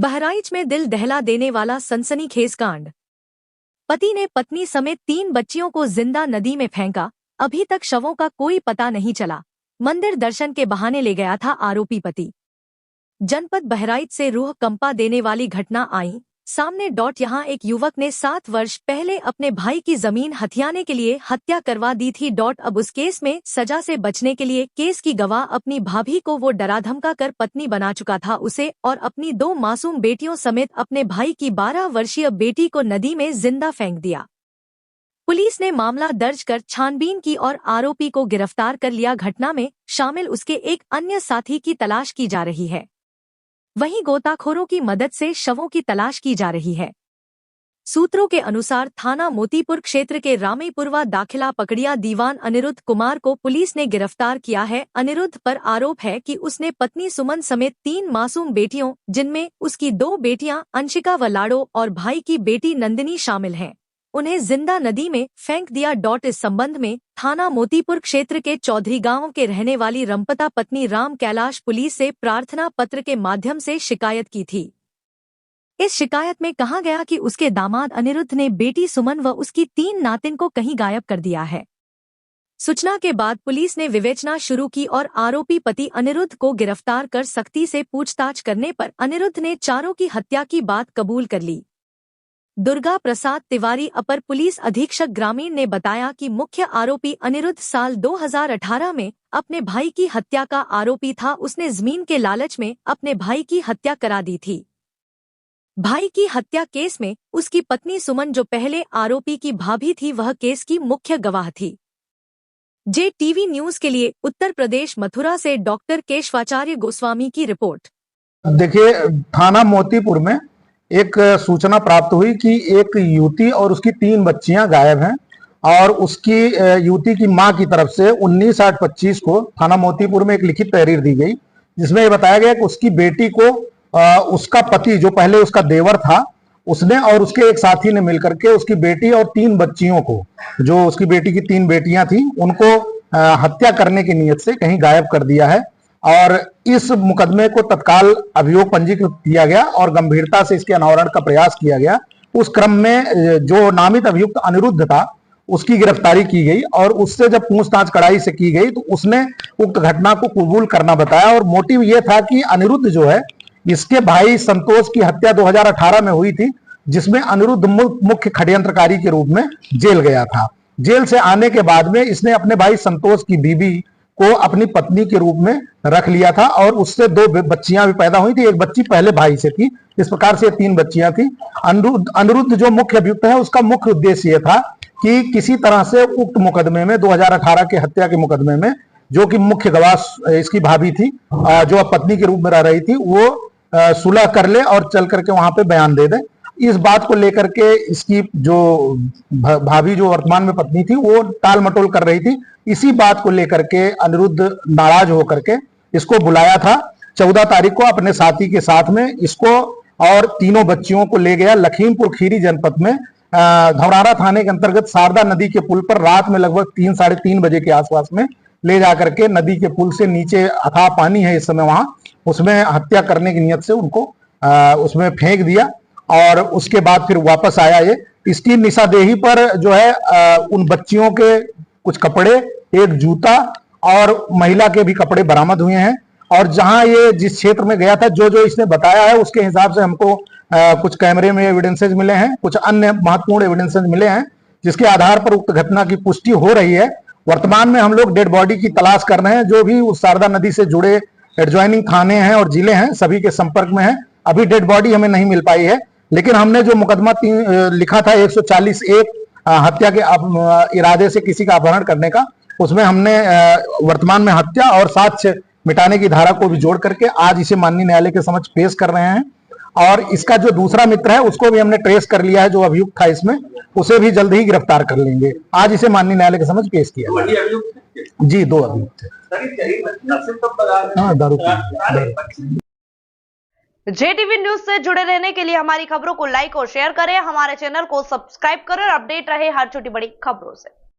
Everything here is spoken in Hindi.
बहराइच में दिल दहला देने वाला सनसनीखेज कांड। पति ने पत्नी समेत 3 बच्चियों को जिंदा नदी में फेंका, अभी तक शवों का कोई पता नहीं चला। मंदिर दर्शन के बहाने ले गया था आरोपी पति। जनपद बहराइच से रूह कंपा देने वाली घटना आई सामने। यहाँ एक युवक ने 7 वर्ष पहले अपने भाई की जमीन हथियाने के लिए हत्या करवा दी थी। अब उस केस में सजा से बचने के लिए केस की गवाह अपनी भाभी को वो डरा धमका कर पत्नी बना चुका था। उसे और अपनी 2 मासूम बेटियों समेत अपने भाई की 12 वर्षीय बेटी को नदी में जिंदा फेंक दिया। पुलिस ने मामला दर्ज कर छानबीन की और आरोपी को गिरफ्तार कर लिया। घटना में शामिल उसके एक अन्य साथी की तलाश की जा रही है। वहीं गोताखोरों की मदद से शवों की तलाश की जा रही है। सूत्रों के अनुसार थाना मोतीपुर क्षेत्र के रामीपुरवा दाखिला पकड़िया दीवान अनिरुद्ध कुमार को पुलिस ने गिरफ्तार किया है। अनिरुद्ध पर आरोप है कि उसने पत्नी सुमन समेत 3 मासूम बेटियों, जिनमें उसकी 2 बेटियां अंशिका व लाडो और भाई की बेटी नंदिनी शामिल हैं, उन्हें जिंदा नदी में फेंक दिया। इस संबंध में थाना मोतीपुर क्षेत्र के चौधरी गांव के रहने वाली रंपता पत्नी राम कैलाश पुलिस से प्रार्थना पत्र के माध्यम से शिकायत की थी। इस शिकायत में कहा गया कि उसके दामाद अनिरुद्ध ने बेटी सुमन व उसकी 3 नातिन को कहीं गायब कर दिया है। सूचना के बाद पुलिस ने विवेचना शुरू की और आरोपी पति अनिरुद्ध को गिरफ्तार कर सख्ती से पूछताछ करने पर अनिरुद्ध ने चारों की हत्या की बात कबूल कर ली। दुर्गा प्रसाद तिवारी अपर पुलिस अधीक्षक ग्रामीण ने बताया कि मुख्य आरोपी अनिरुद्ध साल 2018 में अपने भाई की हत्या का आरोपी था। उसने जमीन के लालच में अपने भाई की हत्या करा दी थी। भाई की हत्या केस में उसकी पत्नी सुमन, जो पहले आरोपी की भाभी थी, वह केस की मुख्य गवाह थी। JTV न्यूज के लिए उत्तर प्रदेश मथुरा से डॉक्टर केशवाचार्य गोस्वामी की रिपोर्ट। देखिए, थाना मोतीपुर में एक सूचना प्राप्त हुई कि एक युवती और उसकी 3 बच्चियां गायब हैं और उसकी युवती की मां की तरफ से 19/8/25 को थाना मोतीपुर में एक लिखित तहरीर दी गई, जिसमें यह बताया गया कि उसकी बेटी को उसका पति, जो पहले उसका देवर था, उसने और उसके एक साथी ने मिलकर के उसकी बेटी और 3 बच्चियों को, जो उसकी बेटी की 3 बेटियां थी, उनको हत्या करने की नीयत से कहीं गायब कर दिया है। और इस मुकदमे को तत्काल अभियोग पंजीकृत किया गया और गंभीरता से इसके अनावरण का प्रयास किया गया। उस क्रम में जो नामित अभियुक्त अनिरुद्ध था, उसकी गिरफ्तारी की गई और उससे जब पूछताछ कड़ाई से की गई तो उसने उक्त घटना को कबूल करना बताया। और मोटिव यह था कि अनिरुद्ध जो है, इसके भाई संतोष की हत्या 2018 में हुई थी, जिसमें अनिरुद्ध मुख्य षड्यंत्रकारी के रूप में जेल गया था। जेल से आने के बाद में इसने अपने भाई संतोष की बीबी को अपनी पत्नी के रूप में रख लिया था और उससे 2 बच्चियां भी पैदा हुई थी। एक बच्ची पहले भाई से थी। इस प्रकार से 3 बच्चियां थी। अनिरुद्ध जो मुख्य अभियुक्त है, उसका मुख्य उद्देश्य यह था कि किसी तरह से उक्त मुकदमे में, 2018 के हत्या के मुकदमे में, जो कि मुख्य गवाह इसकी भाभी थी, जो अब पत्नी के रूप में रह रही थी, वो सुलह कर ले और चल करके वहां पे बयान दे दे। इस बात को लेकर के इसकी जो भाभी, जो वर्तमान में पत्नी थी, वो टाल मटोल कर रही थी। इसी बात को लेकर के अनिरुद्ध नाराज होकर के इसको बुलाया था। 14 तारीख को अपने साथी के साथ में इसको और 3 बच्चियों को ले गया लखीमपुर खीरी जनपद में धौरारा थाने के अंतर्गत शारदा नदी के पुल पर रात में लगभग 3 साढ़े 3 बजे के आसपास में ले जाकर के नदी के पुल से नीचे अथाह पानी है इस समय वहां, उसमें हत्या करने की नियत से उनको उसमें फेंक दिया और उसके बाद फिर वापस आया। ये इसकी निशादेही पर जो है उन बच्चियों के कुछ कपड़े, एक जूता और महिला के भी कपड़े बरामद हुए हैं। और जहां ये जिस क्षेत्र में गया था, जो इसने बताया है, उसके हिसाब से हमको कुछ कैमरे में एविडेंसेज मिले हैं, कुछ अन्य महत्वपूर्ण एविडेंसेज मिले हैं, जिसके आधार पर उक्त घटना की पुष्टि हो रही है। वर्तमान में हम लोग डेड बॉडी की तलाश कर रहे हैं। जो भी उस शारदा नदी से जुड़े एडजॉइनिंग थाने हैं और जिले हैं, सभी के संपर्क में है। अभी डेड बॉडी हमें नहीं मिल पाई है, लेकिन हमने जो मुकदमा लिखा था 140(1) हत्या के इरादे से किसी का अपहरण करने का, उसमें हमने वर्तमान में हत्या और साक्ष्य मिटाने की धारा को भी जोड़ करके आज इसे माननीय न्यायालय के समक्ष पेश कर रहे हैं। और इसका जो दूसरा मित्र है, उसको भी हमने ट्रेस कर लिया है, जो अभियुक्त था इसमें, उसे भी जल्द ही गिरफ्तार कर लेंगे। आज इसे माननीय न्यायालय के समक्ष पेश किया जी, 2 अभियुक्त थे। हाँ, दारू। JTV न्यूज से जुड़े रहने के लिए हमारी खबरों को लाइक और शेयर करें, हमारे चैनल को सब्सक्राइब करें और अपडेट रहे हर छोटी बड़ी खबरों से।